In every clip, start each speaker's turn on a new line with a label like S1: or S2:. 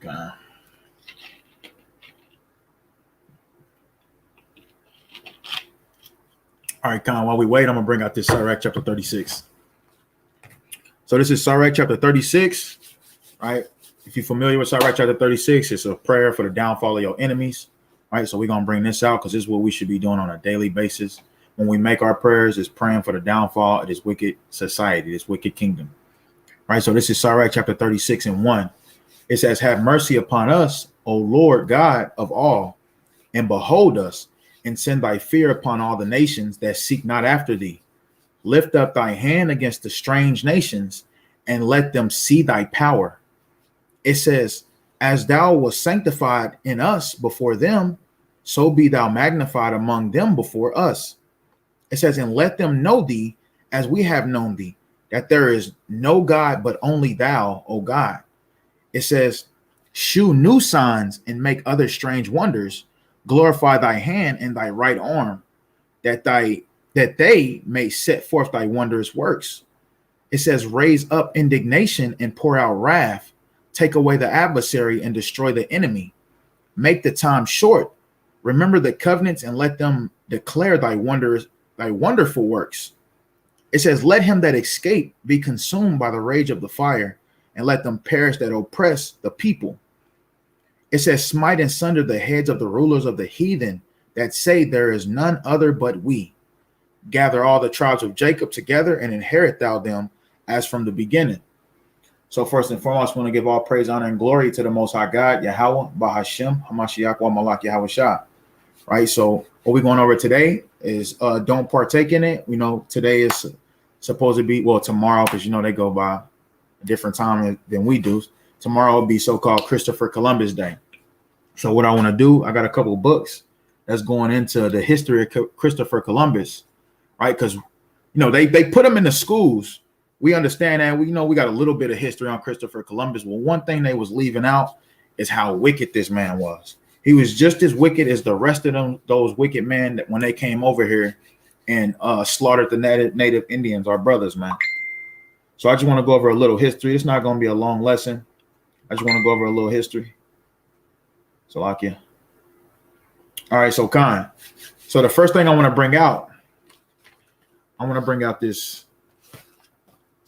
S1: God. All right, Con, while we wait, I'm going to bring out this Sirach chapter 36. So this is Sirach chapter 36, right? If you're familiar with Sirach chapter 36, it's a prayer for the downfall of your enemies, right? So we're going to bring this out because this is what we should be doing on a daily basis. When we make our prayers, is praying for the downfall of this wicked society, this wicked kingdom, right? So this is Sirach chapter 36 and 1. It says, have mercy upon us, O Lord God of all, and behold us, and send thy fear upon all the nations that seek not after thee. Lift up thy hand against the strange nations, and let them see thy power. It says, as thou wast sanctified in us before them, so be thou magnified among them before us. It says, and let them know thee as we have known thee, that there is no God but only thou, O God. It says, shew new signs and make other strange wonders. Glorify thy hand and thy right arm, that they may set forth thy wondrous works. It says, raise up indignation and pour out wrath. Take away the adversary and destroy the enemy. Make the time short. Remember the covenants and let them declare thy wonderful works. It says, let him that escape be consumed by the rage of the fire, and let them perish that oppress the people. It says, smite and sunder the heads of the rulers of the heathen that say there is none other but we. Gather all the tribes of Jacob together and inherit thou them as from the beginning. So first and foremost, I want to give all praise, honor, and glory to the Most High God, Yahweh, Bahashem, Hamashiach, wa Malak, Yahweh Shah. Right. So what we're going over today is don't partake in it. We know today is supposed to be, well, tomorrow, because they go by a different time than we do. Tomorrow will be so-called Christopher Columbus Day. So what I want to do, I got a couple of books that's going into the history of Christopher Columbus, right? Because they put them in the schools. We understand that we got a little bit of history on Christopher Columbus. Well, one thing they was leaving out is how wicked this man was. He was just as wicked as the rest of them, those wicked men that when they came over here and slaughtered the native Indians, our brothers, man. So I just want to go over a little history. It's not going to be a long lesson. I just want to go over a little history. So like you. All right, so Khan. So the first thing I want to bring out,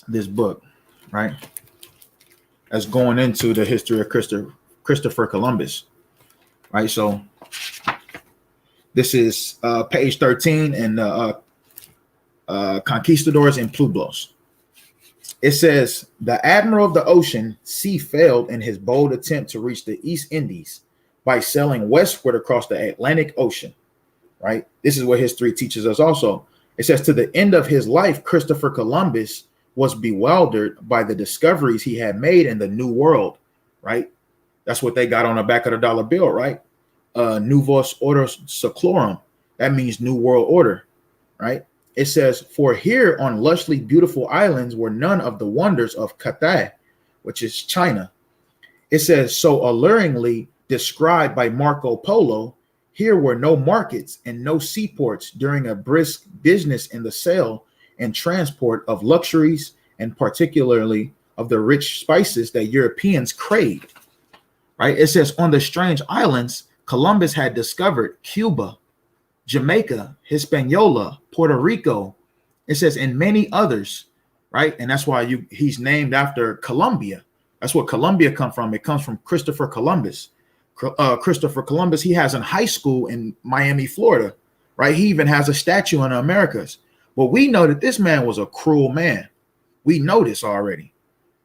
S1: this book, right? That's going into the history of Christopher Columbus, right? So this is page 13 in Conquistadors and Pueblos. It says, the admiral of the ocean sea failed in his bold attempt to reach the East Indies by sailing westward across the Atlantic Ocean, right? This is what history teaches us also. It says, to the end of his life, Christopher Columbus was bewildered by the discoveries he had made in the New World, right? That's what they got on the back of the dollar bill, right? Novus Order Seclorum. That means New World Order, right? It says, for here on lushly beautiful islands were none of the wonders of Cathay, which is China. It says, so alluringly described by Marco Polo, here were no markets and no seaports during a brisk business in the sale and transport of luxuries, and particularly of the rich spices that Europeans craved, right? It says, on the strange islands, Columbus had discovered Cuba, Jamaica, Hispaniola, Puerto Rico. It says, and many others, right? And that's why he's named after Columbia. That's what Columbia comes from. It comes from Christopher Columbus. Christopher Columbus, he has a high school in Miami, Florida, right? He even has a statue in the Americas. But we know that this man was a cruel man. We know this already,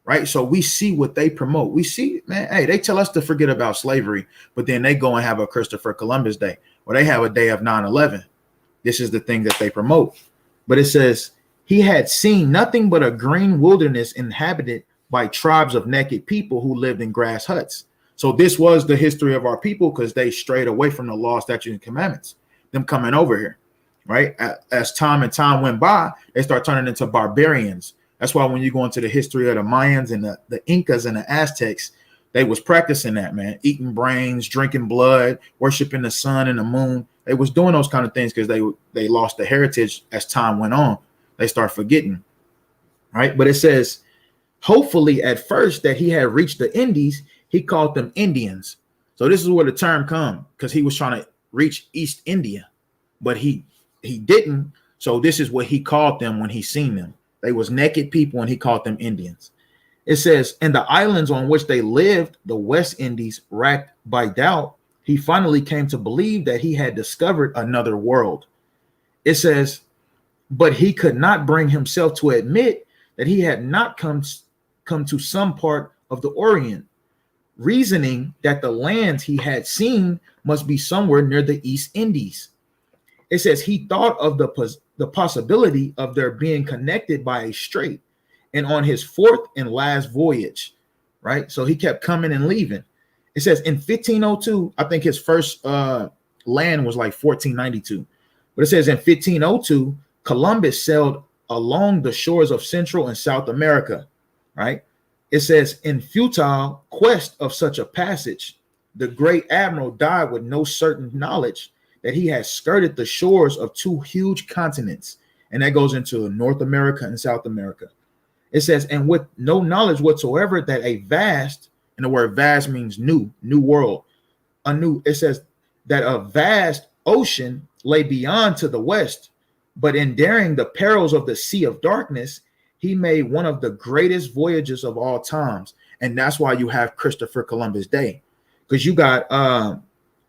S1: right? So we see what they promote. We see, man, hey, they tell us to forget about slavery, but then they go and have a Christopher Columbus Day, or they have a day of 9/11. This is the thing that they promote. But it says, he had seen nothing but a green wilderness inhabited by tribes of naked people who lived in grass huts. So this was the history of our people, because they strayed away from the law, statutes, and commandments, them coming over here, right? As time went by, they start turning into barbarians. That's why when you go into the history of the Mayans and the Incas and the Aztecs, they was practicing that, man, eating brains, drinking blood, worshiping the sun and the moon. They was doing those kind of things because they lost the heritage as time went on. They start forgetting. right? But it says, hopefully at first that he had reached the Indies, he called them Indians. So this is where the term come, because he was trying to reach East India, but he didn't. So this is what he called them when he seen them. They was naked people and he called them Indians. It says, and the islands on which they lived, the West Indies, racked by doubt, he finally came to believe that he had discovered another world. It says, but he could not bring himself to admit that he had not come to some part of the Orient, reasoning that the lands he had seen must be somewhere near the East Indies. It says he thought of the possibility of their being connected by a strait, and on his fourth and last voyage, right? So he kept coming and leaving. It says in 1502, I think his first land was like 1492, but it says in 1502, Columbus sailed along the shores of Central and South America, right? It says in futile quest of such a passage, the great admiral died with no certain knowledge that he had skirted the shores of two huge continents, and that goes into North America and South America. It says, and with no knowledge whatsoever that a vast, and the word vast means new world, it says that a vast ocean lay beyond to the west, but in daring the perils of the sea of darkness, he made one of the greatest voyages of all times. And that's why you have Christopher Columbus Day, because you got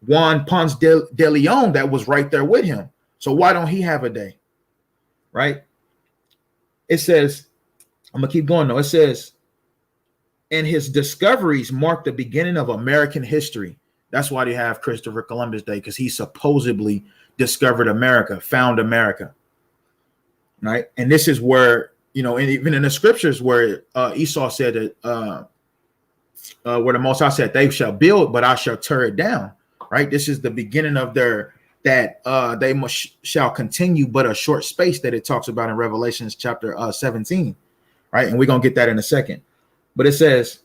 S1: Juan Ponce de Leon that was right there with him. So why don't he have a day, right? It says, I'm gonna keep going though. It says, and his discoveries marked the beginning of American history. That's why they have Christopher Columbus Day, because he supposedly discovered America, found America, right? And this is where, you know, and even in the scriptures where Esau said that where the Most High said, they shall build, but I shall tear it down, right? This is the beginning of their, that they shall continue but a short space, that it talks about in Revelations chapter 17, right? And we're going to get that in a second. But it says,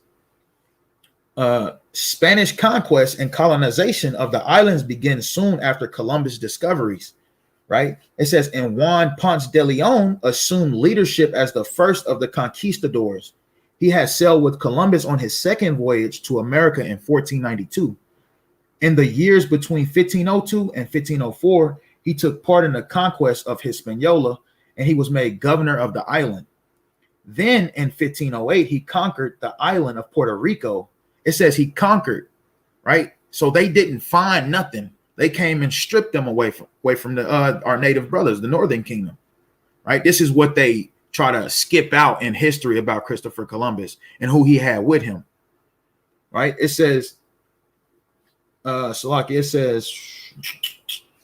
S1: Spanish conquest and colonization of the islands began soon after Columbus' discoveries, right? It says, and Juan Ponce de Leon assumed leadership as the first of the conquistadors. He had sailed with Columbus on his second voyage to America in 1492. In the years between 1502 and 1504, he took part in the conquest of Hispaniola, and he was made governor of the island. Then in 1508, he conquered the island of Puerto Rico. It says he conquered, right? So they didn't find nothing. They came and stripped them away from our native brothers, the Northern Kingdom, right? This is what they try to skip out in history about Christopher Columbus and who he had with him, right? It says, it says,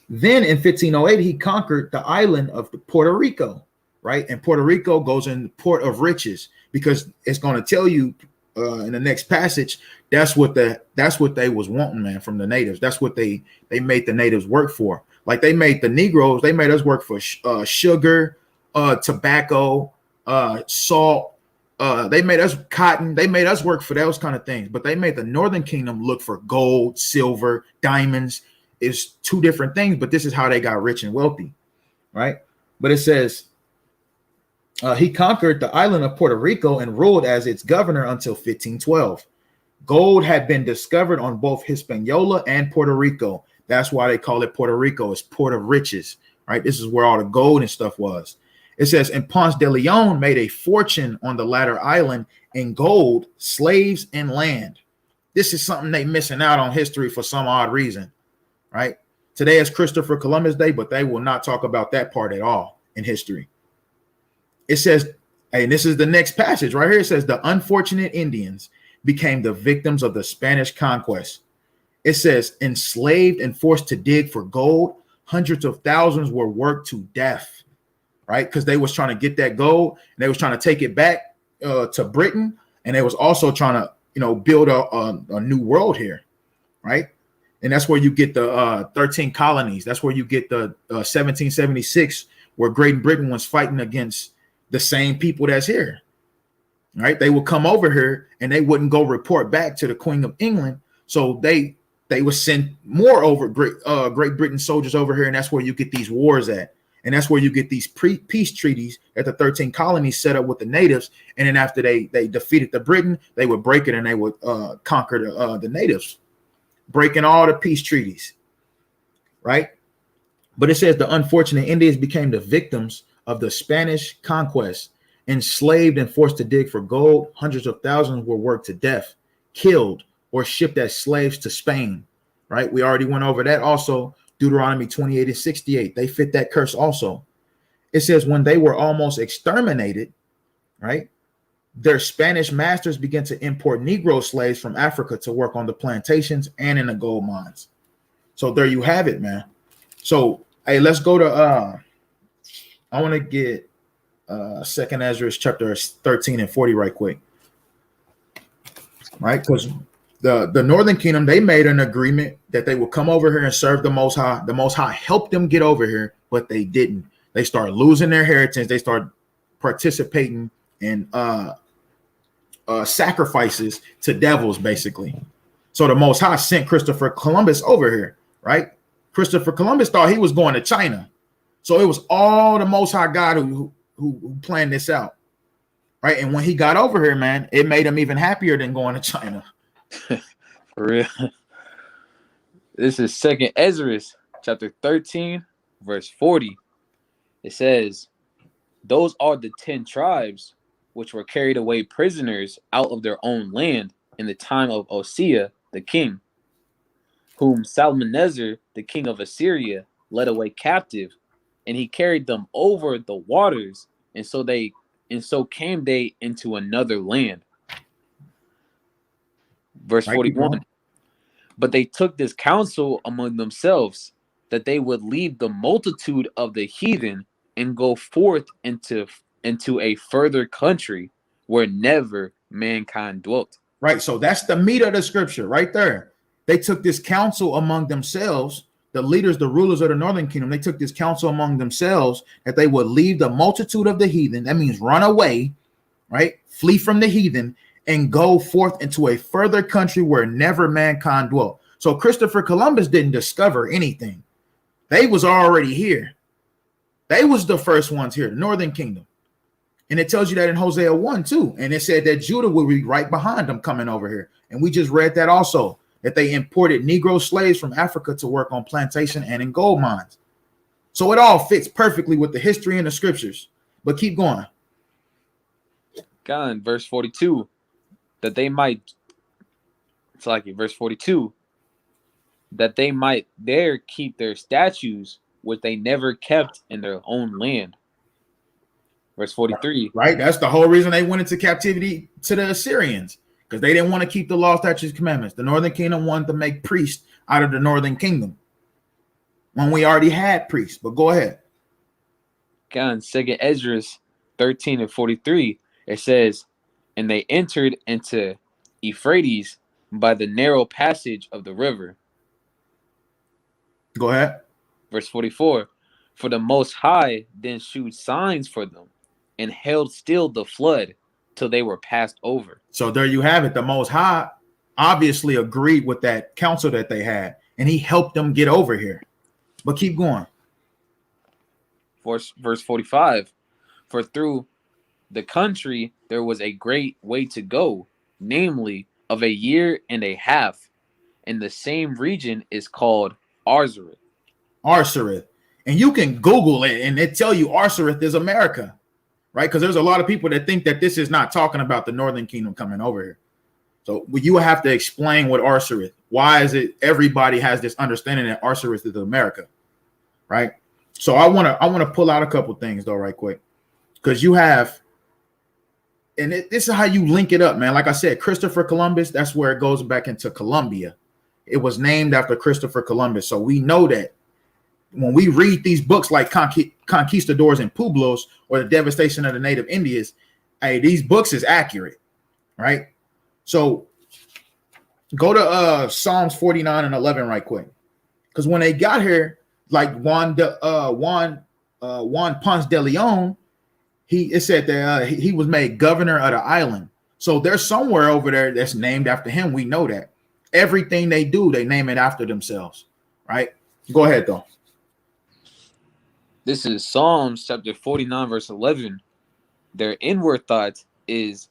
S1: then in 1508, he conquered the island of Puerto Rico, right? And Puerto Rico goes in the port of riches, because it's going to tell you in the next passage, that's what they was wanting, man, from the natives. That's what they made the natives work for. Like they made the Negroes, they made us work for sugar, tobacco, salt. They made us cotton. They made us work for those kind of things. But they made the Northern Kingdom look for gold, silver, diamonds. It's two different things, but this is how they got rich and wealthy, right? But it says, he conquered the island of Puerto Rico and ruled as its governor until 1512. Gold had been discovered on both Hispaniola and Puerto Rico. That's why they call it Puerto Rico. It's port of riches, right? This is where all the gold and stuff was. It says, and Ponce de Leon made a fortune on the latter island in gold, slaves, and land. This is something they missing out on history for some odd reason, right? Today is Christopher Columbus Day, but they will not talk about that part at all in history. It says, and this is the next passage right here. It says, the unfortunate Indians became the victims of the Spanish conquest. It says, enslaved and forced to dig for gold, hundreds of thousands were worked to death, right? Because they was trying to get that gold, and they was trying to take it back to Britain, and they was also trying to, you know, build a new world here, right? And that's where you get the 13 colonies. That's where you get the 1776, where Great Britain was fighting against the same people that's here, right? They would come over here and they wouldn't go report back to the Queen of England. So they would send more over Great Britain soldiers over here. And that's where you get these wars at. And that's where you get these peace treaties that the 13 colonies set up with the natives. And then after they defeated the Britain, they would break it and they would conquer the natives, breaking all the peace treaties, right? But it says the unfortunate Indians became the victims of the Spanish conquest, enslaved and forced to dig for gold. Hundreds of thousands were worked to death, killed, or shipped as slaves to Spain, right? We already went over that also. Deuteronomy 28 and 68, they fit that curse also. It says when they were almost exterminated, right, their Spanish masters began to import Negro slaves from Africa to work on the plantations and in the gold mines. So there you have it, man. So, hey, let's go to, I want to get 2nd Ezra chapter 13 and 40 right quick, right? Because the Northern Kingdom, they made an agreement that they would come over here and serve the Most High. The Most High helped them get over here, but they didn't. They started losing their inheritance. They started participating in sacrifices to devils, basically. So the Most High sent Christopher Columbus over here, right? Christopher Columbus thought he was going to China. So it was all the Most High God who planned this out, right? And when he got over here, man, it made him even happier than going to China.
S2: For real. This is 2nd Ezra chapter 13 verse 40. It says, those are the 10 tribes which were carried away prisoners out of their own land in the time of Osea the king, whom Salmanasar the king of Assyria led away captive, and he carried them over the waters, and so came they into another land. Verse 41. But they took this counsel among themselves, that they would leave the multitude of the heathen and go forth into a further country where never mankind dwelt.
S1: Right. So that's the meat of the scripture right there. They took this counsel among themselves, the leaders, the rulers of the Northern Kingdom. They took this counsel among themselves that they would leave the multitude of the heathen. That means run away, right? Flee from the heathen and go forth into a further country where never mankind dwelt. So Christopher Columbus didn't discover anything. They was already here. They was the first ones here, the Northern Kingdom. And it tells you that in Hosea 1 too. And it said that Judah will be right behind them coming over here. And we just read that also, that they imported Negro slaves from Africa to work on plantation and in gold mines. So it all fits perfectly with the history and the scriptures. But keep going.
S2: God, verse 42, that they might, it's like it, verse 42, that they might there keep their statues, which they never kept in their own land. Verse 43.
S1: Right. That's the whole reason they went into captivity to the Assyrians, because they didn't want to keep the law, statutes, commandments. The Northern Kingdom wanted to make priests out of the Northern Kingdom when we already had priests. But go ahead.
S2: God, 2nd Ezra 13 and 43, it says, and they entered into Euphrates by the narrow passage of the river.
S1: Go ahead.
S2: Verse 44, for the Most High then shewed signs for them and held still the flood till they were passed over.
S1: So there you have it. The Most High obviously agreed with that counsel that they had, and he helped them get over here. But keep going.
S2: Verse 45, for through the country there was a great way to go, namely of a year and a half, and the same region is called Arzareth.
S1: Arzareth. And you can Google it and it tell you Arzareth is America, right? Because there's a lot of people that think that this is not talking about the Northern Kingdom coming over here. So you have to explain what Arzareth, why is it everybody has this understanding that Arzareth is America, right? So I want to pull out a couple things though, right quick, because you have, and this is how you link it up, man. Like I said, Christopher Columbus, that's where it goes back into Colombia. It was named after Christopher Columbus. So we know that when we read these books like Conquistadors and Pueblos or the Devastation of the Native Indians, hey, these books is accurate, right? So go to Psalms 49 and 11 right quick. Because when they got here, like Juan Ponce de Leon, it said that he was made governor of the island. So there's somewhere over there that's named after him. We know that. Everything they do, they name it after themselves, right? Go ahead, though.
S2: This is Psalms chapter 49, verse 11. Their inward thought is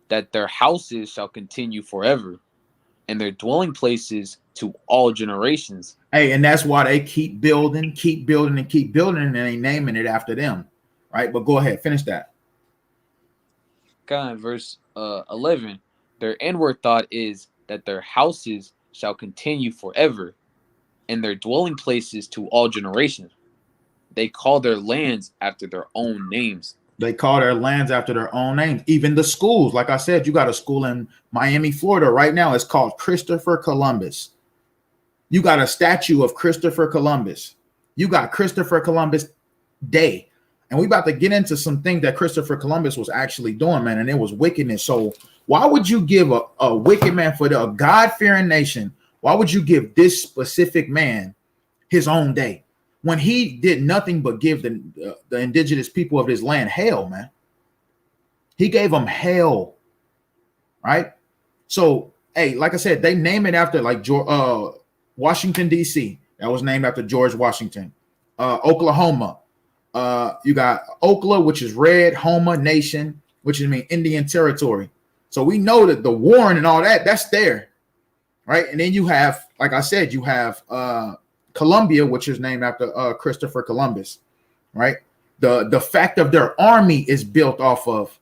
S2: that their houses shall continue forever, and their dwelling places to all generations.
S1: Hey, and that's why they keep building, and keep building, and they naming it after them, right? But go ahead, finish that.
S2: God, verse 11. Their inward thought is that their houses shall continue forever, and their dwelling places to all generations. They call their lands after their own names.
S1: They call their lands after their own names. Even the schools, like I said, you got a school in Miami, Florida right now. It's called Christopher Columbus. You got a statue of Christopher Columbus. You got Christopher Columbus Day. And we about to get into some things that Christopher Columbus was actually doing, man, and it was wickedness. So why would you give a wicked man for a God-fearing nation? Why would you give this specific man his own day when he did nothing but give the indigenous people of his land hell, man? He gave them hell, right? So, hey, like I said, they name it after like Washington, D.C. That was named after George Washington. Oklahoma. You got Okla, which is red, Homa, nation, which is Indian territory. So we know that the Warren and all that, that's there, right? And then you have, like I said, you have Columbia, which is named after Christopher Columbus, right? The fact of their army is built off of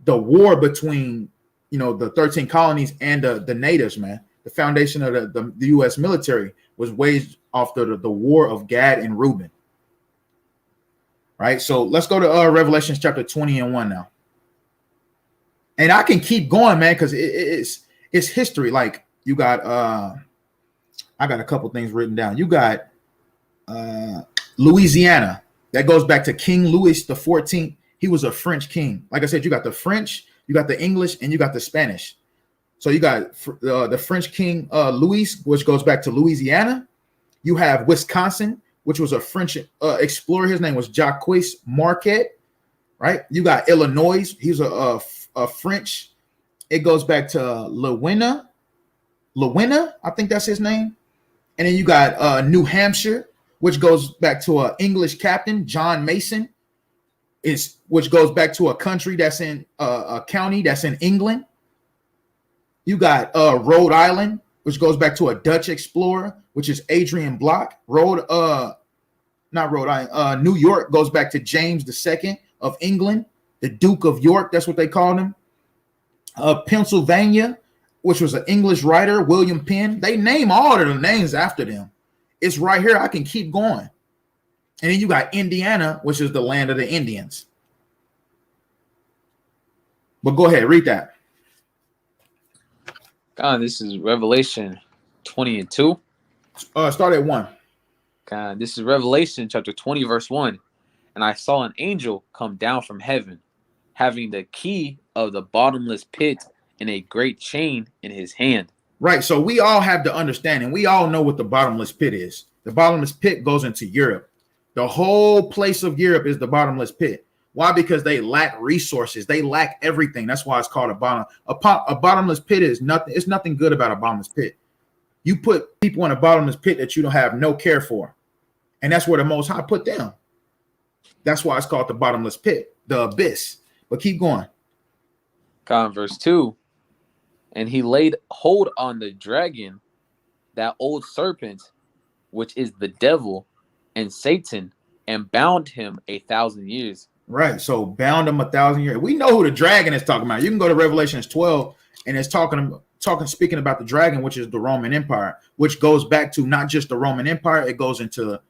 S1: the war between, the 13 colonies and the natives, man. The foundation of the U.S. military was waged off the war of Gad and Reuben. Right. So let's go to Revelation chapter 20:1 now. And I can keep going, man, because it's history. Like you got I got a couple things written down. You got Louisiana. That goes back to King Louis the 14th. He was a French king. Like I said, you got the French, you got the English, and you got the Spanish. So you got the French king Louis, which goes back to Louisiana. You have Wisconsin, which was a French explorer. His name was Jacques Marquette, right? You got Illinois. He's a French. It goes back to Lewina, I think that's his name. And then you got New Hampshire, which goes back to an English captain, John Mason, which goes back to a country that's in a county that's in England. You got Rhode Island, which goes back to a Dutch explorer, which is Adrian Block. New York goes back to James II of England, the Duke of York. That's what they called him. Pennsylvania, which was an English writer, William Penn. They name all of the names after them. It's right here. I can keep going. And then you got Indiana, which is the land of the Indians. But go ahead, read that.
S2: God, this is Revelation 20:2.
S1: Start at 1.
S2: God, this is Revelation chapter 20, verse 1. And I saw an angel come down from heaven, having the key of the bottomless pit and a great chain in his hand.
S1: Right. So we all have to understand, and we all know what the bottomless pit is. The bottomless pit goes into Europe. The whole place of Europe is the bottomless pit. Why? Because they lack resources. They lack everything. That's why it's called a bottomless pit. Is nothing. It's nothing good about a bottomless pit. You put people in a bottomless pit that you don't have no care for. And that's where the Most High put them. That's why it's called the bottomless pit, the abyss. But keep going.
S2: God, verse 2. And he laid hold on the dragon, that old serpent, which is the devil and Satan, and bound him 1,000 years.
S1: Right. So bound him 1,000 years. We know who the dragon is talking about. You can go to Revelations 12, and it's speaking about the dragon, which is the Roman Empire, which goes back to not just the Roman Empire. It goes into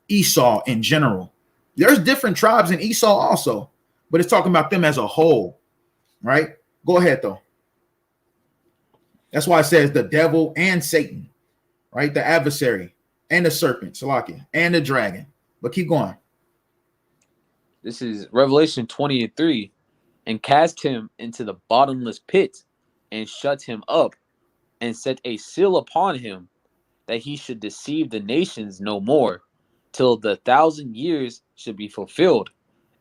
S1: Esau in general. There's different tribes in Esau also, but it's talking about them as a whole, right? Go ahead, though. That's why it says the devil and Satan, right? The adversary and the serpent, Salakia, and the dragon. But keep going.
S2: This is Revelation 20:3. And cast him into the bottomless pit and shut him up and set a seal upon him, that he should deceive the nations no more, till the 1,000 years should be fulfilled.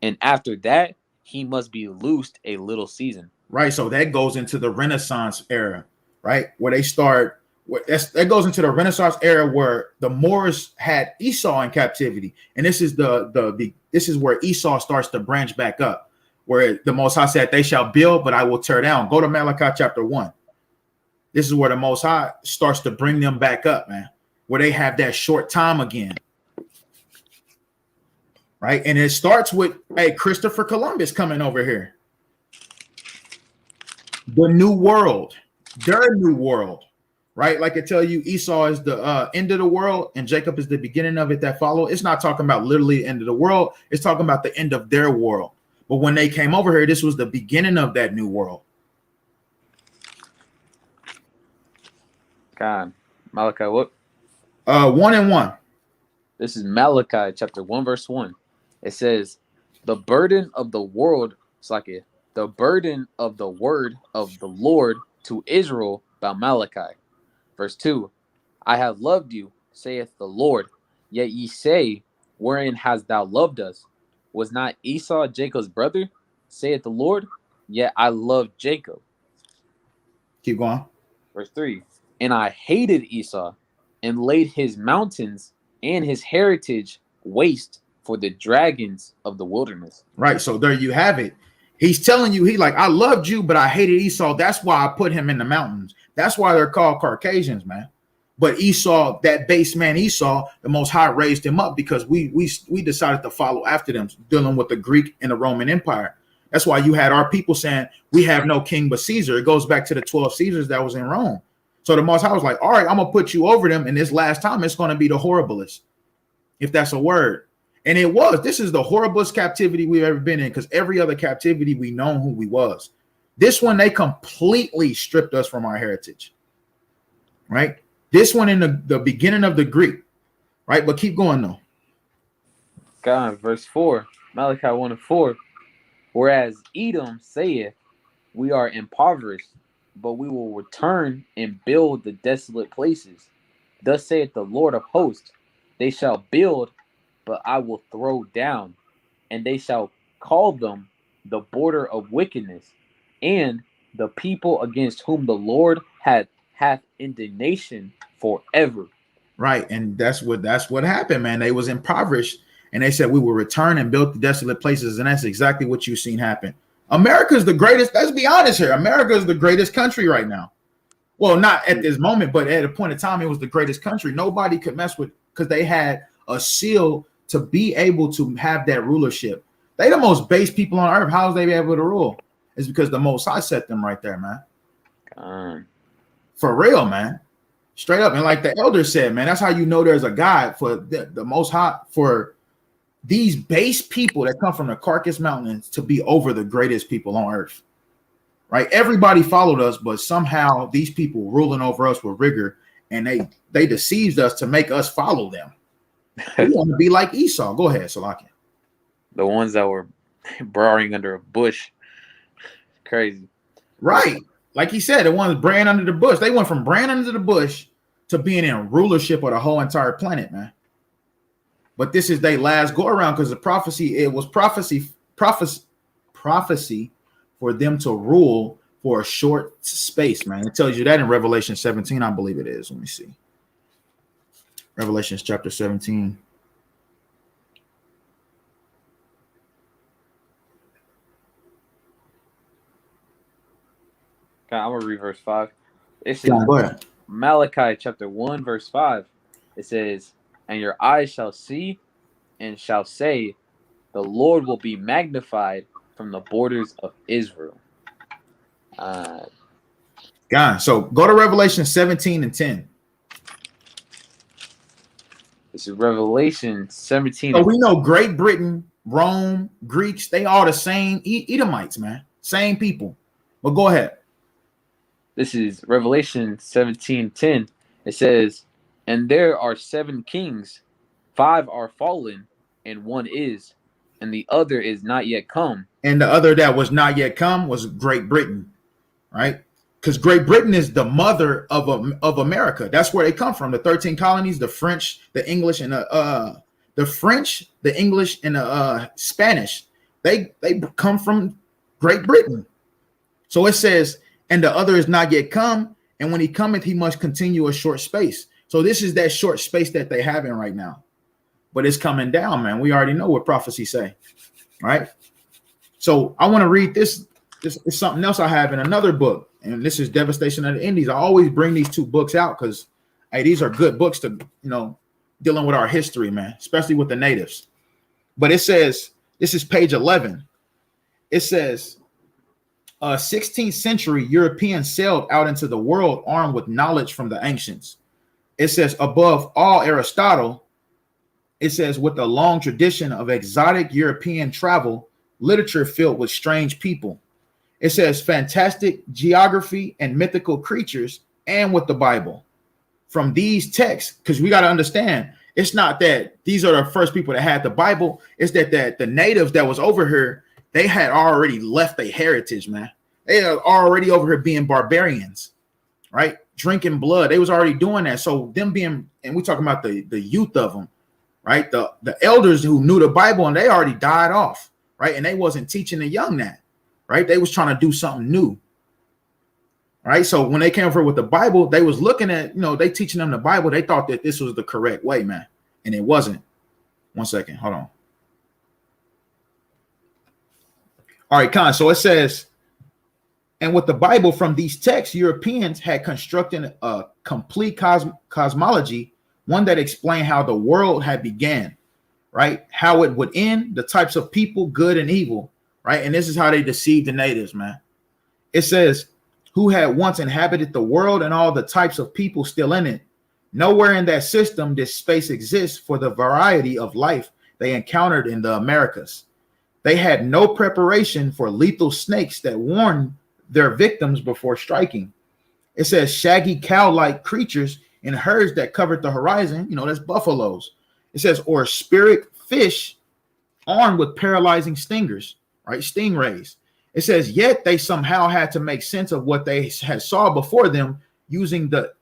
S2: And after that, he must be loosed a little season.
S1: Right. So that goes into the Renaissance era, right? Where they start That goes into the Renaissance era where the Moors had Esau in captivity, and this is this is where Esau starts to branch back up, where the Most High said, "They shall build, but I will tear down." Go to Malachi chapter 1. This is where the Most High starts to bring them back up, man, where they have that short time again, right? And it starts with Christopher Columbus coming over here, the new world, their new world. Right, like I tell you, Esau is the end of the world, and Jacob is the beginning of it that follow. It's not talking about literally the end of the world. It's talking about the end of their world. But when they came over here, this was the beginning of that new world.
S2: God, Malachi, what?
S1: 1 and 1.
S2: This is Malachi chapter 1, verse 1. It says, "The burden of the world," it's like the burden of the word of the Lord to Israel by Malachi. Verse 2, "I have loved you, saith the Lord. Yet ye say, wherein hast thou loved us? Was not Esau Jacob's brother, saith the Lord? Yet I loved Jacob."
S1: Keep going.
S2: Verse 3, "And I hated Esau, and laid his mountains and his heritage waste for the dragons of the wilderness."
S1: Right, so there you have it. He's telling you, I loved you, but I hated Esau. That's why I put him in the mountains. That's why they're called Caucasians, man. But Esau, that base man Esau, the Most High raised him up because we decided to follow after them, dealing with the Greek and the Roman Empire. That's why you had our people saying, we have no king but Caesar. It goes back to the 12 Caesars that was in Rome. So the Most High was like, all right, I'm going to put you over them. And this last time, it's going to be the horriblest, if that's a word. And it was. This is the horriblest captivity we've ever been in, because every other captivity we know who we was. This one, they completely stripped us from our heritage, right? This one in the beginning of the Greek, right? But keep going, though.
S2: God, verse 4, Malachi 1 and 4, "Whereas Edom saith, we are impoverished, but we will return and build the desolate places. Thus saith the Lord of hosts, they shall build, but I will throw down, and they shall call them the border of wickedness, and the people against whom the Lord hath indignation forever."
S1: Right, and that's what happened, man. They was impoverished, and they said we will return and build the desolate places, and that's exactly what you've seen happen. America's the greatest. Let's be honest here. America is the greatest country right now. Well, not at this moment, but at a point in time, it was the greatest country. Nobody could mess with, because they had a seal to be able to have that rulership. They the most base people on earth. How is they able to rule? It's because the Most High set them right there, man. For real, man. Straight up. And like the elder said, man, that's how you know there's a God, for the Most High, for these base people that come from the Caucasus Mountains to be over the greatest people on earth. Right? Everybody followed us, but somehow these people ruling over us with rigor, and they deceived us to make us follow them. We want to be like Esau. Go ahead, Salaki.
S2: The ones that were burrowing under a bush. Crazy.
S1: Right. Like he said, the ones braying under the bush. They went from braying under the bush to being in rulership of the whole entire planet, man. But this is their last go around, because the prophecy, it was prophecy for them to rule for a short space, man. It tells you that in Revelation 17, I believe it is. Let me see. Revelation chapter 17.
S2: I'm going to read verse 5. It says,
S1: Go ahead.
S2: Malachi chapter 1, verse 5. It says, "And your eyes shall see and shall say, the Lord will be magnified from the borders of Israel."
S1: God, so go to Revelation 17 and 10.
S2: This is Revelation 17.
S1: So we know Great Britain, Rome, Greeks, they all the same Edomites, man. Same people. But go ahead.
S2: This is Revelation 17:10. It says, "And there are 7 kings, 5 are fallen, and 1 is, and the other is not yet come."
S1: And the other that was not yet come was Great Britain, right? Because Great Britain is the mother of America. That's where they come from. The 13 colonies, the French, the English, and the French, the English, and the Spanish. They come from Great Britain. So it says, and the other is not yet come, And when he cometh, he must continue a short space. So this is that short space that they having right now. But it's coming down, man. We already know what prophecy say, right? So I want to read this. This is something else I have in another book, and this is Devastation of the Indies. I always bring these two books out because, hey, these are good books to, dealing with our history, man, especially with the natives. But it says, this is page 11. It says, 16th century Europeans sailed out into the world armed with knowledge from the ancients. It says, above all, Aristotle, it says, with a long tradition of exotic European travel, literature filled with strange people. It says fantastic geography and mythical creatures, and with the Bible. From these texts, because we got to understand, it's not that these are the first people that had the Bible. It's that the natives that was over here, they had already left their heritage, man. They are already over here being barbarians, right? Drinking blood. They was already doing that. So them being, and we talking about the youth of them, right? The elders who knew the Bible, and they already died off, right? And they wasn't teaching the young that. Right, they was trying to do something new. Right, so when they came over with the Bible, they was looking at, they teaching them the Bible. They thought that this was the correct way, man, and it wasn't. One second, hold on. All right, Con. So it says, and with the Bible, from these texts, Europeans had constructed a complete cosmology, one that explained how the world had began, right? How it would end, the types of people, good and evil. Right. And this is how they deceived the natives, man. It says, who had once inhabited the world and all the types of people still in it. Nowhere in that system this space exists for the variety of life they encountered in the Americas. They had no preparation for lethal snakes that warned their victims before striking. It says shaggy cow-like creatures in herds that covered the horizon. That's buffaloes. It says, or spirit fish armed with paralyzing stingers. Right, stingrays. It says, yet they somehow had to make sense of what they had saw before them using the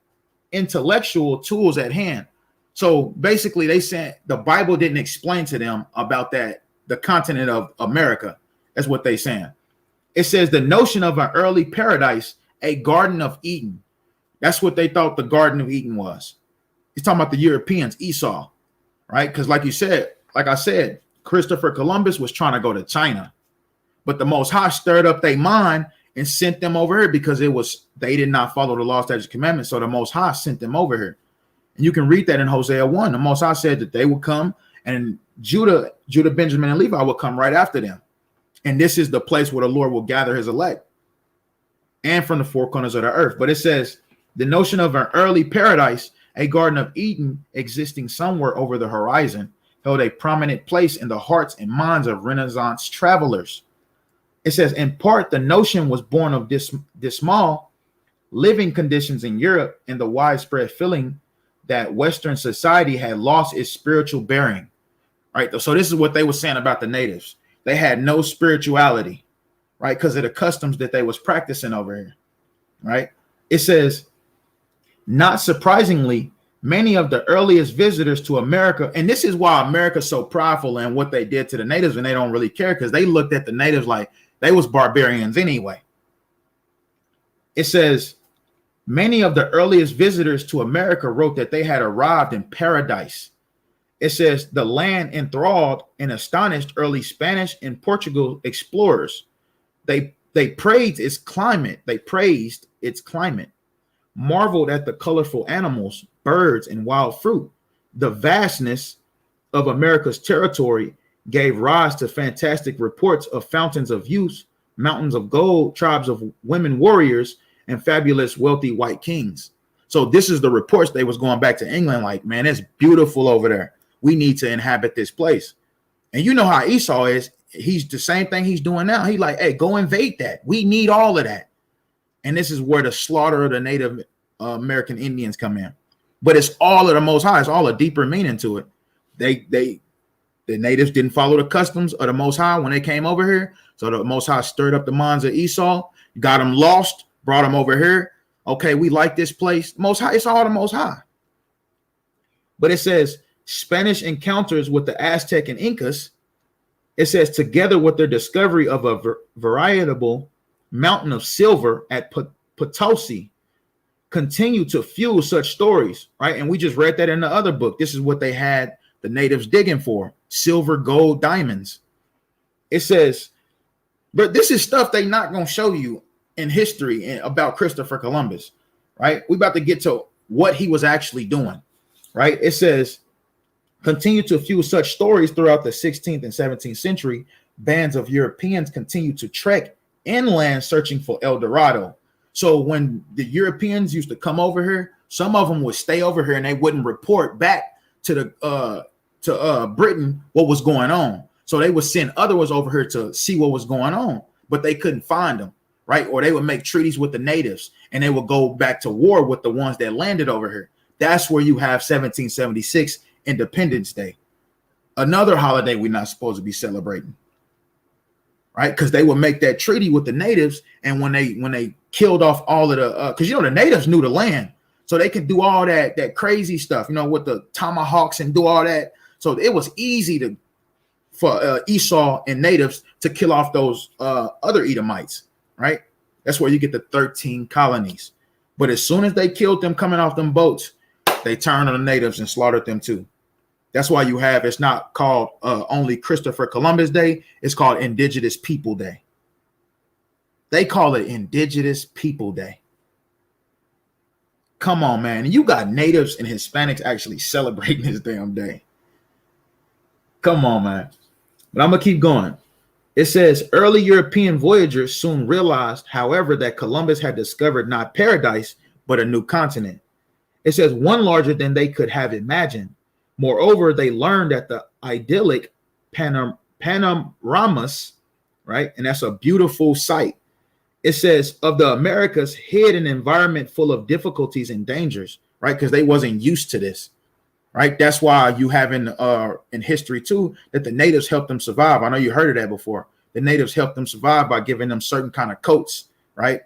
S1: intellectual tools at hand. So basically, they said the Bible didn't explain to them about that, the continent of America. That's what they saying. It says the notion of an early paradise, a Garden of Eden. That's what they thought the Garden of Eden was. He's talking about the Europeans, Esau, right? Because like I said, Christopher Columbus was trying to go to China. But the Most High stirred up their mind and sent them over here because they did not follow the law, statutes, commandments. So the Most High sent them over here. And you can read that in Hosea 1. The Most High said that they would come, and Judah, Benjamin, and Levi will come right after them. And this is the place where the Lord will gather his elect and from the four corners of the earth. But it says the notion of an early paradise, a Garden of Eden existing somewhere over the horizon, held a prominent place in the hearts and minds of Renaissance travelers. It says, in part, the notion was born of dismal living conditions in Europe and the widespread feeling that Western society had lost its spiritual bearing. Right. So this is what they were saying about the natives. They had no spirituality, right, because of the customs that they was practicing over here. Right. It says, not surprisingly, many of the earliest visitors to America, and this is why America's so prideful in what they did to the natives, and they don't really care because they looked at the natives like they was barbarians anyway. It says, many of the earliest visitors to America wrote that they had arrived in paradise. It says the land enthralled and astonished early Spanish and Portugal explorers. They praised its climate. Marveled at the colorful animals, birds, and wild fruit. The vastness of America's territory gave rise to fantastic reports of fountains of youth, mountains of gold, tribes of women warriors, and fabulous wealthy white kings. So this is the reports they was going back to England like, man, it's beautiful over there. We need to inhabit this place. And you know how Esau is. He's the same thing he's doing now. He like, hey, go invade that. We need all of that. And this is where the slaughter of the Native American Indians come in. But it's all of the Most High. It's all a deeper meaning to it. The natives didn't follow the customs of the Most High when they came over here. So the Most High stirred up the minds of Esau, got them lost, brought them over here. Okay, we like this place. Most High, it's all the Most High. But it says Spanish encounters with the Aztec and Incas. It says together with their discovery of a veritable mountain of silver at Potosi, continue to fuel such stories, right? And we just read that in the other book. This is what they had the natives digging for: silver, gold, diamonds. It says, but this is stuff they not going to show you in history about Christopher Columbus, right? We about to get to what he was actually doing, right? It says, continue to fuel such stories throughout the 16th and 17th century. Bands of Europeans continue to trek inland searching for El Dorado. So when the Europeans used to come over here, some of them would stay over here and they wouldn't report back to the Britain what was going on. So they would send others over here to see what was going on, but they couldn't find them, right? Or they would make treaties with the natives and they would go back to war with the ones that landed over here. That's where you have 1776 Independence Day, another holiday we're not supposed to be celebrating, right? Because they would make that treaty with the natives, and when they killed off all of the because the natives knew the land, so they could do all that crazy stuff, with the tomahawks and do all that. So it was easy for Esau and natives to kill off those other Edomites, right? That's where you get the 13 colonies. But as soon as they killed them coming off them boats, they turned on the natives and slaughtered them too. That's why it's not called only Christopher Columbus Day. It's called Indigenous People Day. They call it Indigenous People Day. Come on, man. You got natives and Hispanics actually celebrating this damn day. Come on, man. But I'm going to keep going. It says, early European voyagers soon realized, however, that Columbus had discovered not paradise, but a new continent. It says one larger than they could have imagined. Moreover, they learned that the idyllic panoramas, right? And that's a beautiful sight. It says of the Americas hid an environment full of difficulties and dangers, right? Because they wasn't used to this, right? That's why you have in history too, that the natives helped them survive. I know you heard of that before. The natives helped them survive by giving them certain kind of coats, right?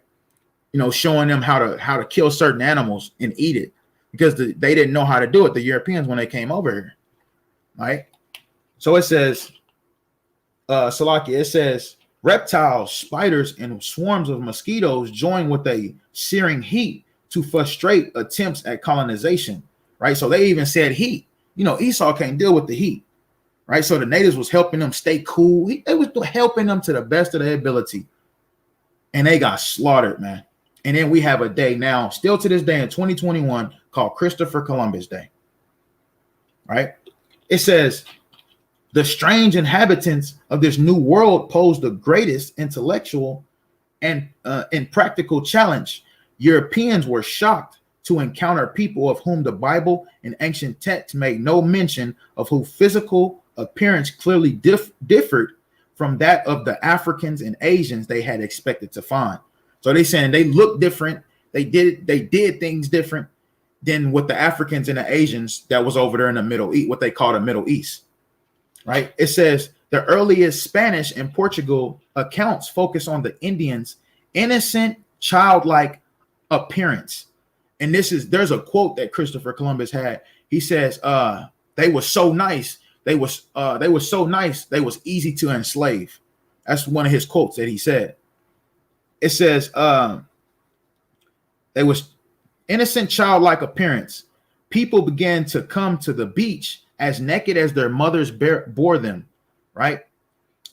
S1: Showing them how to kill certain animals and eat it, because they didn't know how to do it, the Europeans, when they came over here, right? So it says, Salakia, it says, reptiles, spiders, and swarms of mosquitoes join with a searing heat to frustrate attempts at colonization, right? So they even said heat. Esau can't deal with the heat, right? So the natives was helping them stay cool. They was helping them to the best of their ability, and they got slaughtered, man. And then we have a day now, still to this day in 2021, called Christopher Columbus Day, right? It says, the strange inhabitants of this new world pose the greatest intellectual and practical challenge. Europeans were shocked to encounter people of whom the Bible and ancient texts made no mention, of whose physical appearance clearly differed from that of the Africans and Asians they had expected to find. So they saying they look different. They did things different than what the Africans and the Asians that was over there in the Middle East, what they call the Middle East, right? It says the earliest Spanish and Portugal accounts focus on the Indians' innocent, childlike appearance. And there's a quote that Christopher Columbus had. He says, they were so nice. They was so nice. They was easy to enslave. That's one of his quotes that he said. It says, they was innocent, childlike appearance. People began to come to the beach as naked as their mothers bore them, right?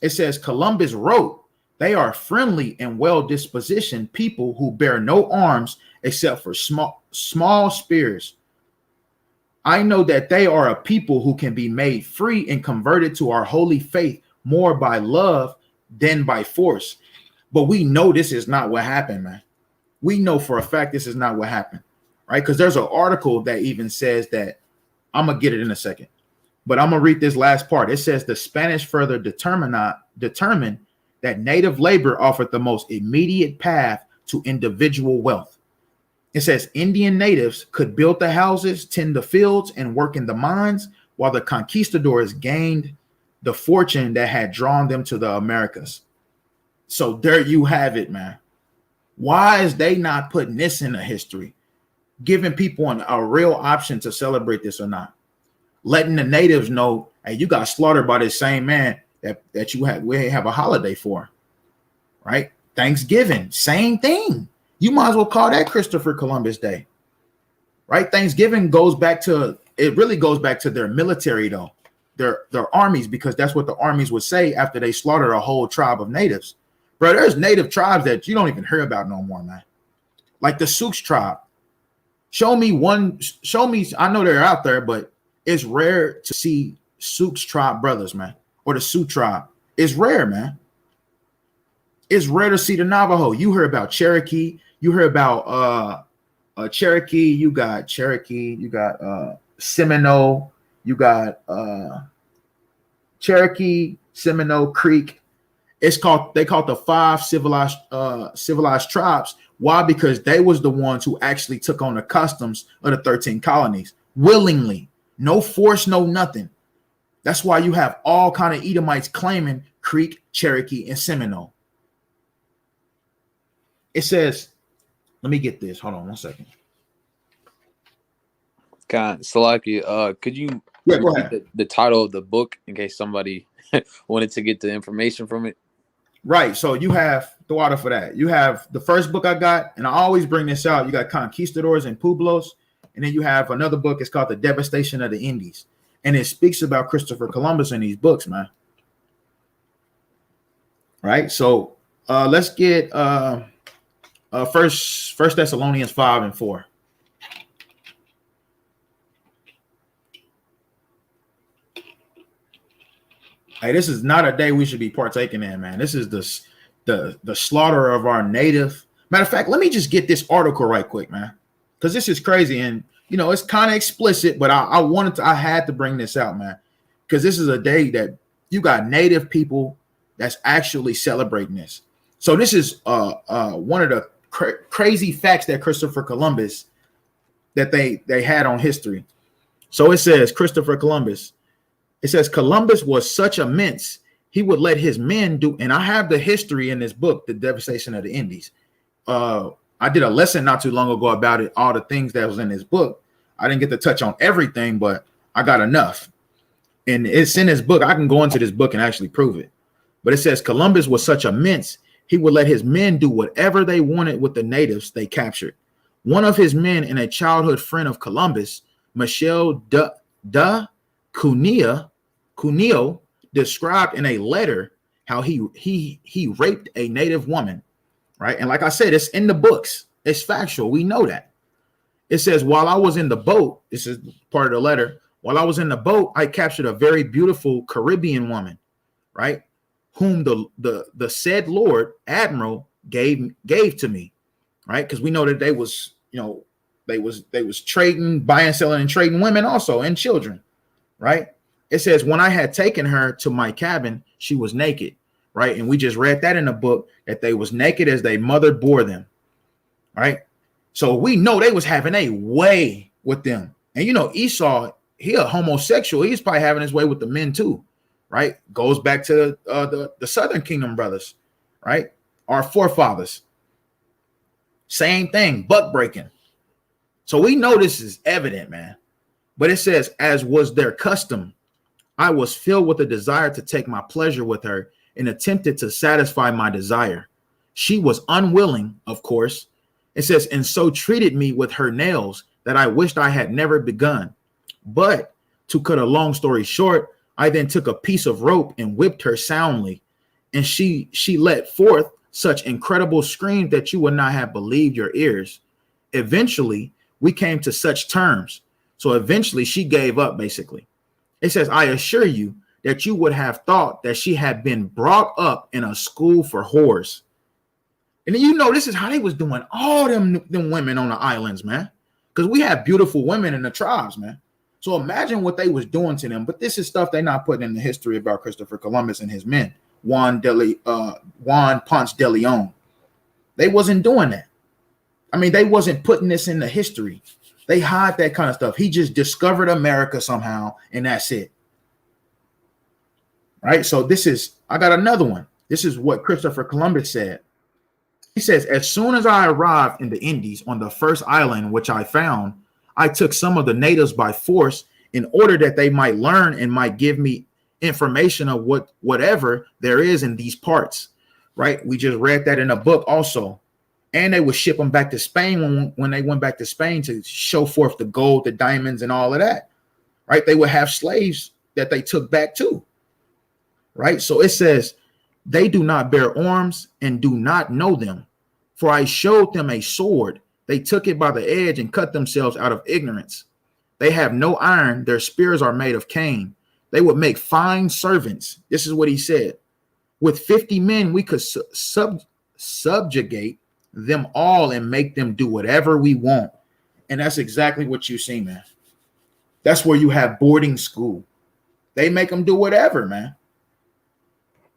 S1: It says Columbus wrote, they are friendly and well-dispositioned people who bear no arms except for small spears. I know that they are a people who can be made free and converted to our holy faith more by love than by force. But we know this is not what happened, man. We know for a fact this is not what happened, right? Because there's an article that even says that, I'm going to get it in a second, but I'm going to read this last part. It says the Spanish further determined that native labor offered the most immediate path to individual wealth. It says Indian natives could build the houses, tend the fields, and work in the mines, while the conquistadors gained the fortune that had drawn them to the Americas. So there you have it, man. Why is they not putting this in the history? Giving people a real option to celebrate this or not. Letting the natives know, hey, you got slaughtered by this same man that we have a holiday for, right? Thanksgiving, same thing. You might as well call that Christopher Columbus Day, right? Thanksgiving goes back to, it really goes back to their military though, their armies, because that's what the armies would say after they slaughter a whole tribe of natives. Bro, there's native tribes that you don't even hear about no more, man. Like the Sioux tribe. Show me, I know they're out there, but it's rare to see Sioux tribe brothers, man, or the Sioux tribe. It's rare, man. It's rare to see the Navajo. You hear about Cherokee. You hear about Cherokee. You got Cherokee. You got Seminole. You got Cherokee, Seminole, Creek. They call it the 5 civilized tribes. Why? Because they was the ones who actually took on the customs of the 13 colonies willingly. No force, no nothing. That's why you have all kind of Edomites claiming Creek, Cherokee, and Seminole. It says, let me get this. Hold on 1 second.
S2: Salaki, could you
S1: go ahead.
S2: The title of the book in case somebody wanted to get the information from it?
S1: Right. So you have the water for that. You have the first book I got, and I always bring this out. You got Conquistadors and Pueblos, and then you have another book. It's called The Devastation of the Indies, and it speaks about Christopher Columbus in these books, man. Right. So let's get First Thessalonians 5 and 4. Hey, this is not a day we should be partaking in, man. This is the slaughter of our native. Matter of fact, let me just get this article right quick, man, because this is crazy, and you know it's kind of explicit, but I had to bring this out, man, because this is a day that you got native people that's actually celebrating this. So this is one of the crazy facts that Christopher Columbus that they had on history. So it says Christopher Columbus. It says Columbus was such a mince, he would let his men do, and I have the history in this book, The Devastation of the Indies. I did a lesson not too long ago about it, all the things that was in this book. I didn't get to touch on everything, but I got enough. And it's in this book. I can go into this book and actually prove it. But it says Columbus was such a mince, he would let his men do whatever they wanted with the natives they captured. One of his men and a childhood friend of Columbus, Michel de Cuneo, described in a letter how he raped a native woman, right? And like I said, it's in the books. It's factual. We know that. It says, while I was in the boat, this is part of the letter, while I was in the boat, I captured a very beautiful Caribbean woman, right? Whom the said Lord Admiral gave to me, right? Because we know that they was trading, buying, selling, and trading women also, and children, right? It says, when I had taken her to my cabin, she was naked, right? And we just read that in the book, that they was naked as their mother bore them, right? So we know they was having a way with them. And you know, Esau, he a homosexual. He's probably having his way with the men too, right? Goes back to the Southern Kingdom brothers, right? Our forefathers. Same thing, buck breaking. So we know this is evident, man. But it says, as was their custom, I was filled with a desire to take my pleasure with her and attempted to satisfy my desire. She was unwilling, of course. It says, and so treated me with her nails that I wished I had never begun. But to cut a long story short, I then took a piece of rope and whipped her soundly. And she let forth such incredible screams that you would not have believed your ears. Eventually, we came to such terms. So eventually she gave up, basically. It says, I assure you that you would have thought that she had been brought up in a school for whores. And you know, this is how they was doing all them women on the islands, man. Because we have beautiful women in the tribes, man. So imagine what they was doing to them. But this is stuff they're not putting in the history about Christopher Columbus and his men. Juan Ponce de Leon. They wasn't doing that. I mean, they wasn't putting this in the history. They hide that kind of stuff. He just discovered America somehow, and that's it. Right? So I got another one. This is what Christopher Columbus said. He says, as soon as I arrived in the Indies on the first island which I found, I took some of the natives by force in order that they might learn and might give me information of whatever there is in these parts. Right? We just read that in a book also. And they would ship them back to Spain when they went back to Spain to show forth the gold, the diamonds, and all of that, right? They would have slaves that they took back too, right? So it says, they do not bear arms and do not know them. For I showed them a sword. They took it by the edge and cut themselves out of ignorance. They have no iron. Their spears are made of cane. They would make fine servants. This is what he said. With 50 men, we could subjugate them all and make them do whatever we want. And that's exactly what you see, man. That's where you have boarding school. They make them do whatever, man.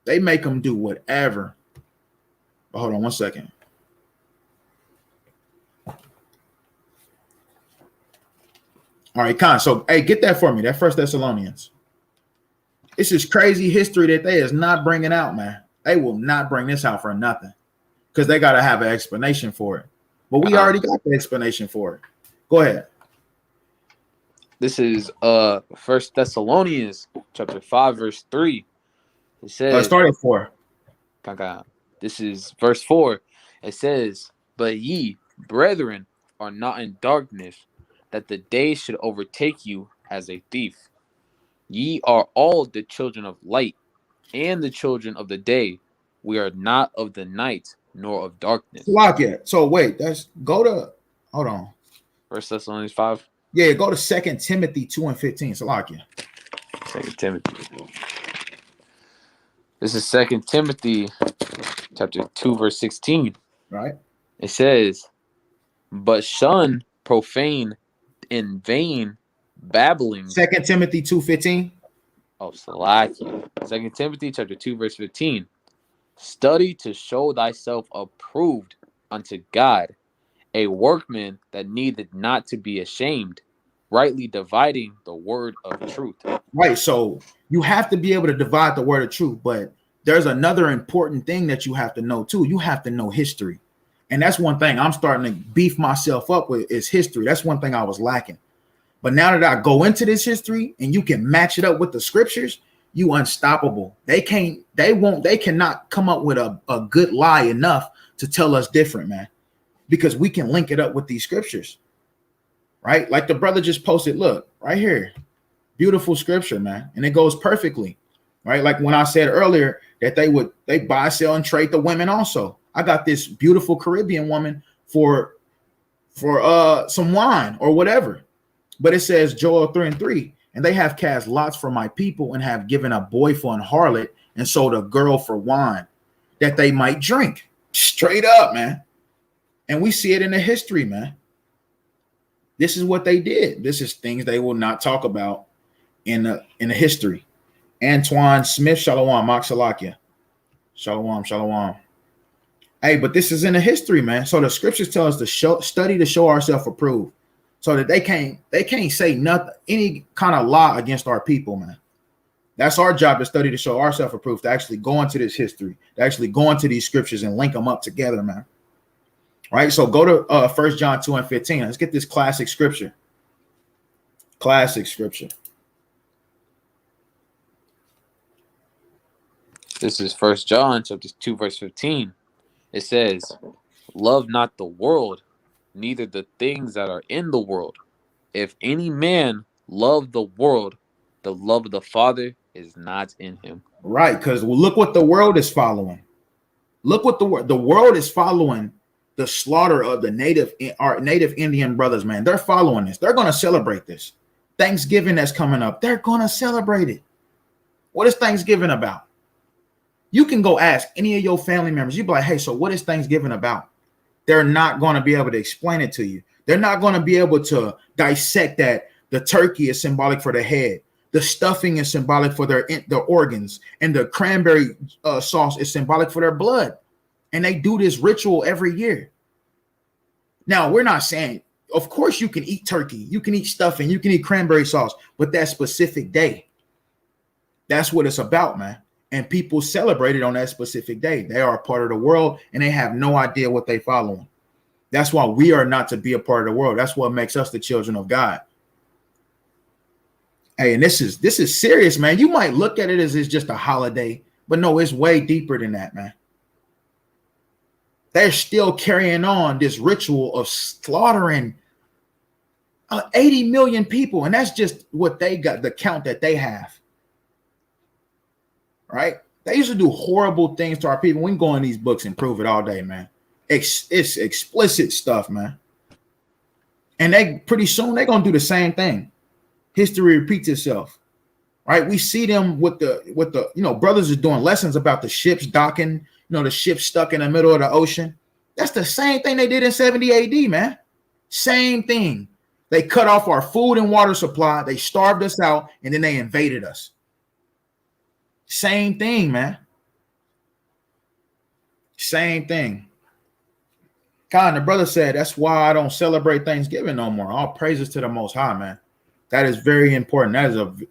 S1: They make them do whatever. But hold on one second. All right, Con. So, hey, get that for me. That First Thessalonians. This is crazy history that they is not bringing out, man. They will not bring this out for nothing because they got to have an explanation for it. But we already got the explanation for it. Go ahead.
S2: This is First Thessalonians chapter 5, verse 3. It says,
S1: start at 4.
S2: This is verse 4. It says, but ye, brethren, are not in darkness, that the day should overtake you as a thief. Ye are all the children of light and the children of the day. We are not of the night nor of darkness.
S1: Lock it. So wait, hold on.
S2: First Thessalonians 5.
S1: Yeah, go to 2 Timothy 2 and 15. So lock it.
S2: 2 Timothy. This is 2 Timothy chapter 2, verse 16.
S1: Right.
S2: It says, but shun profane and vain babbling.
S1: 2 Timothy 2:15.
S2: Oh, Salaki. 2 Timothy chapter 2, verse 15. Study to show thyself approved unto God, a workman that needeth not to be ashamed, rightly dividing the word of truth.
S1: Right. So you have to be able to divide the word of truth, but there's another important thing that you have to know too. You have to know history. And that's one thing I'm starting to beef myself up with is history. That's one thing I was lacking. But now that I go into this history and you can match it up with the scriptures, you unstoppable. They cannot come up with a good lie enough to tell us different, man, because we can link it up with these scriptures, right? Like the brother just posted, look, right here, beautiful scripture, man. And it goes perfectly, right? Like when I said earlier that they buy, sell, and trade the women also. I got this beautiful Caribbean woman for some wine or whatever. But it says Joel 3 and 3, and they have cast lots for my people and have given a boy for an harlot and sold a girl for wine that they might drink. Straight up, man. And we see it in the history, man. This is what they did. This is things they will not talk about in the history. Antoine Smith, Shalom, Maksalakia. Shalom, shalom. Hey, but this is in the history, man. So the scriptures tell us to study to show ourselves approved. So that they can't say nothing, any kind of lie against our people, man. That's our job, to study to show ourselves approved, to actually go into this history, to actually go into these scriptures and link them up together, man. Right. So go to 1 John 2 and 15. Let's get this classic scripture. Classic scripture.
S2: This is 1 John chapter 2, verse 15. It says, love not the world, neither the things that are in the world. If any man love the world, the love of the Father is not in him.
S1: Right, because look what the world is following. Look what the world is following. The slaughter of our native Indian brothers, man. They're following this. They're going to celebrate this. Thanksgiving that's coming up. They're going to celebrate it. What is Thanksgiving about? You can go ask any of your family members. You'd be like, hey, so what is Thanksgiving about? They're not going to be able to explain it to you. They're not going to be able to dissect that the turkey is symbolic for the head. The stuffing is symbolic for their organs. And the cranberry sauce is symbolic for their blood. And they do this ritual every year. Now, we're not saying, of course, you can eat turkey. You can eat stuffing. You can eat cranberry sauce. But that specific day, that's what it's about, man. And people celebrate it on that specific day. They are a part of the world and they have no idea what they following. That's why we are not to be a part of the world. That's what makes us the children of God. Hey, and this is serious, man. You might look at it as it's just a holiday, but no, it's way deeper than that, man. they're still carrying on this ritual of slaughtering 80 million people. And that's just what they got, the count that they have. Right? They used to do horrible things to our people. We can go in these books and prove it all day, man. It's explicit stuff, man. And they pretty soon they're gonna do the same thing. History repeats itself, right? We see them with the brothers is doing lessons about the ships docking, the ships stuck in the middle of the ocean. That's the same thing they did in 70 AD, man. Same thing. They cut off our food and water supply, they starved us out, and then they invaded us. Same thing, man. Same thing. God, the brother said, that's why I don't celebrate Thanksgiving no more. All praises to the Most High, man. That is very important.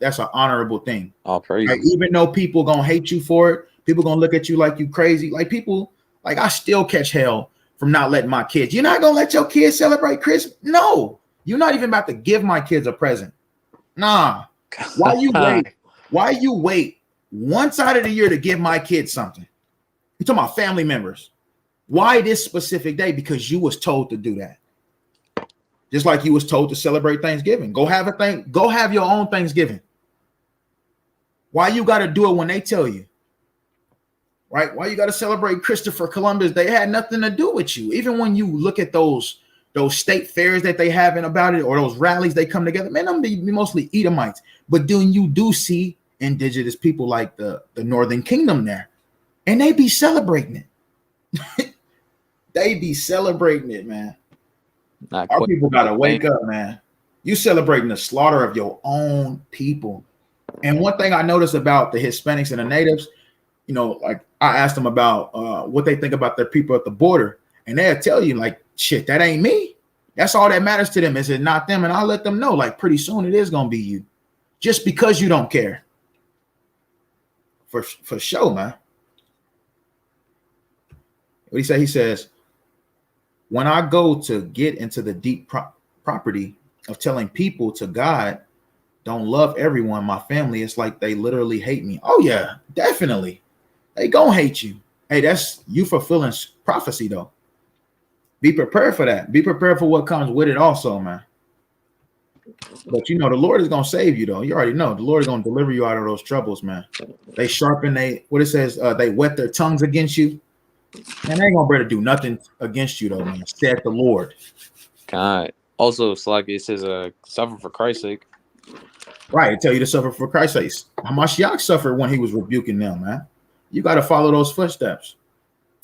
S1: That's an honorable thing.
S2: All praises.
S1: Like, even though people gonna hate you for it, people gonna look at you like you crazy. Like people, like I still catch hell from not letting my kids. You're not gonna let your kids celebrate Christmas? No, you're not even about to give my kids a present. Nah. Why you wait? Why you wait one side of the year to give my kids something? You're talking about family members. Why this specific day? Because you was told to do that. Just like you was told to celebrate Thanksgiving. Go have your own Thanksgiving. Why you got to do it when they tell you? Right? Why you got to celebrate Christopher Columbus? They had nothing to do with you. Even when you look at those state fairs that they have about it, or those rallies they come together, man, them be mostly Edomites. But then you do see indigenous people like the Northern Kingdom there, and they be celebrating it. They be celebrating it, man. Our people gotta wake up, man. You celebrating the slaughter of your own people. And one thing I noticed about the Hispanics and the natives, like I asked them about what they think about their people at the border, and they'll tell you, like, shit, that ain't me. That's all that matters to them. Is it not them? And I'll let them know, like, pretty soon it is gonna be you, just because you don't care. For sure, man. What he say? He says, when I go to get into the deep property of telling people to God, don't love everyone, my family, it's like they literally hate me. Oh yeah, definitely. They gonna hate you. Hey, that's you fulfilling prophecy though. Be prepared for that. Be prepared for what comes with it also, man. But the Lord is gonna save you though. You already know the Lord is gonna deliver you out of those troubles, man. They sharpen they whet their tongues against you. And they ain't gonna be able to do nothing against you though, man. Said the Lord.
S2: God. Also, it's like it says, suffer for Christ's sake.
S1: Right, it tell you to suffer for Christ's sake. Hamashiach suffered when he was rebuking them, man. You got to follow those footsteps.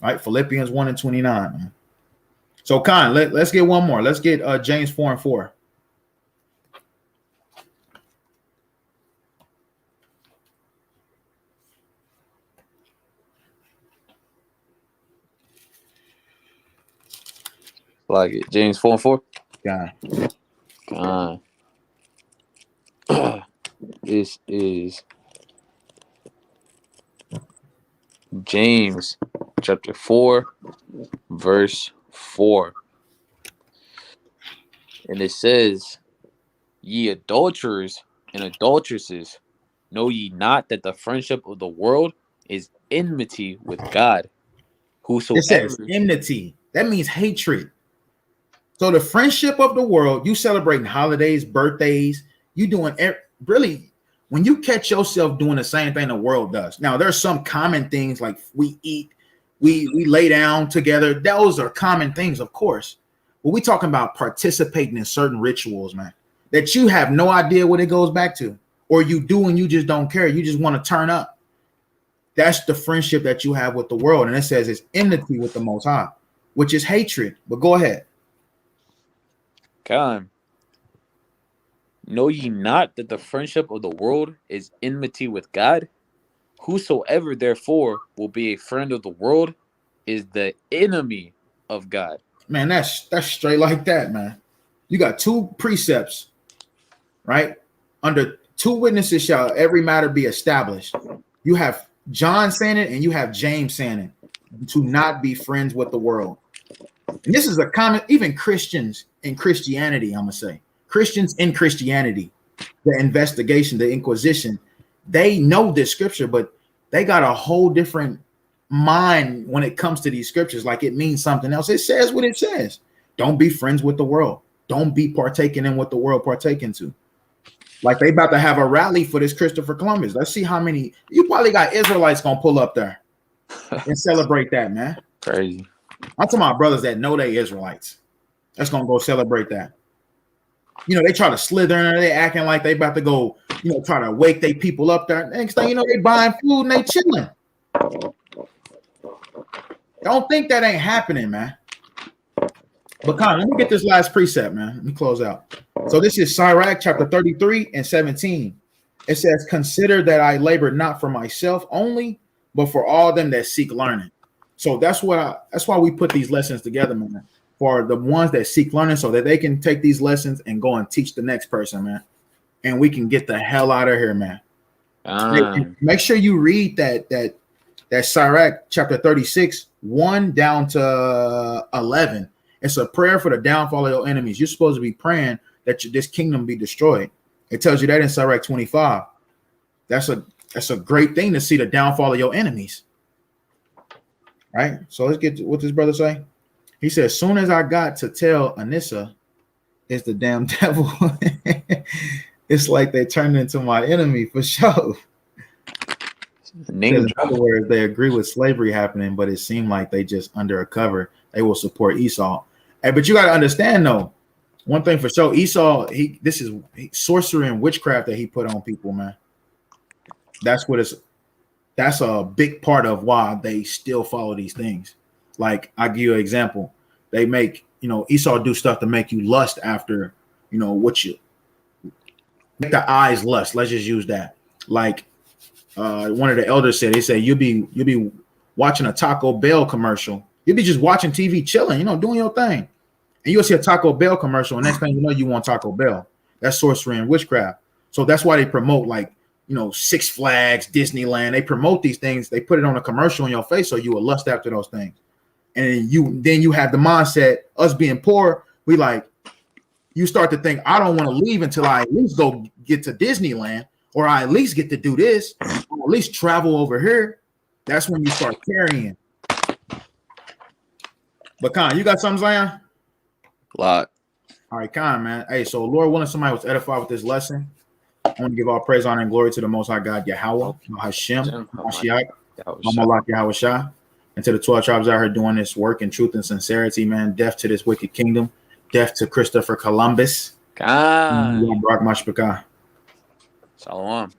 S1: Right, Philippians 1:29, man. So, Khan, let's get one more. Let's get James 4:4.
S2: Like it. James 4:4.
S1: Yeah.
S2: This is James chapter 4, verse 4. And it says, ye adulterers and adulteresses, know ye not that the friendship of the world is enmity with God? Whosoever.
S1: It says enmity. That means hatred. So the friendship of the world, you celebrating holidays, birthdays, you doing really, when you catch yourself doing the same thing the world does. Now, there's some common things like we eat, we lay down together. Those are common things, of course. But we're talking about participating in certain rituals, man, that you have no idea what it goes back to, or you do and you just don't care. You just want to turn up. That's the friendship that you have with the world. And it says it's enmity with the Most High, which is hatred. But go ahead.
S2: Come. Know ye not that the friendship of the world is enmity with God? Whosoever therefore will be a friend of the world is the enemy of God.
S1: Man, that's straight like that, man. You got two precepts, right? Under two witnesses shall every matter be established. You have John saying it and you have James saying it, to not be friends with the world. And this is a common, even Christians in Christianity, I'm gonna say. Christians in Christianity, the investigation, the Inquisition, they know this scripture, but they got a whole different mind when it comes to these scriptures like it means something else. It says what it says. Don't be friends with the world. Don't be partaking in what the world partake into. Like they about to have a rally for this Christopher Columbus. Let's see how many. You probably got Israelites gonna pull up there and celebrate that, man.
S2: Crazy.
S1: I'm talking about brothers that know they Israelites. That's gonna go celebrate that. You know, they try to slither in there, they acting like they about to go, you know, try to wake their people up there. Next thing you know, they buying food and they chilling. Don't think that ain't happening, man. But Con, let me get this last precept, man. Let me close out. So this is Sirach chapter 33 and 17. It says, consider that I labor not for myself only, but for all them that seek learning. So that's why we put these lessons together, man. For the ones that seek learning, so that they can take these lessons and go and teach the next person, man. And we can get the hell out of here, man. Make sure you read that Sirach chapter 36, 1 down to 11. It's a prayer for the downfall of your enemies. You're supposed to be praying that this kingdom be destroyed. It tells you that in Sirach 25. That's a great thing to see the downfall of your enemies. Right? So let's get to what this brother say. He said, as soon as I got to tell Anissa, it's the damn devil. It's like they turned into my enemy for sure. In other words, they agree with slavery happening, but it seemed like they just under a cover. They will support Esau. Hey, but you got to understand though, one thing for sure, Esau, this is sorcery and witchcraft that he put on people, man. That's a big part of why they still follow these things. Like I give you an example. They make, Esau do stuff to make you lust after, what you make the eyes lust. Let's just use that. Like one of the elders said, they say you'll be watching a Taco Bell commercial. You'll be just watching TV, chilling, doing your thing. And you'll see a Taco Bell commercial, and next thing you know, you want Taco Bell. That's sorcery and witchcraft. So that's why they promote Six Flags, Disneyland. They promote these things. They put it on a commercial in your face so you will lust after those things. And then you have the mindset, us being poor, you start to think, I don't want to leave until I at least go get to Disneyland, or I at least get to do this, or at least travel over here. That's when you start carrying. But Con, you got something, Zion?
S2: A lot.
S1: All right, Con, man. Hey, so Lord willing, somebody was edified with this lesson. I want to give all praise, honor, and glory to the Most High God, Yahweh, Hashem, Mashiach, Mamalak, Yahweh Shah, and to the 12 tribes out here doing this work in truth and sincerity, man. Death to this wicked kingdom. Death to Christopher Columbus.
S2: God.
S1: Shalom.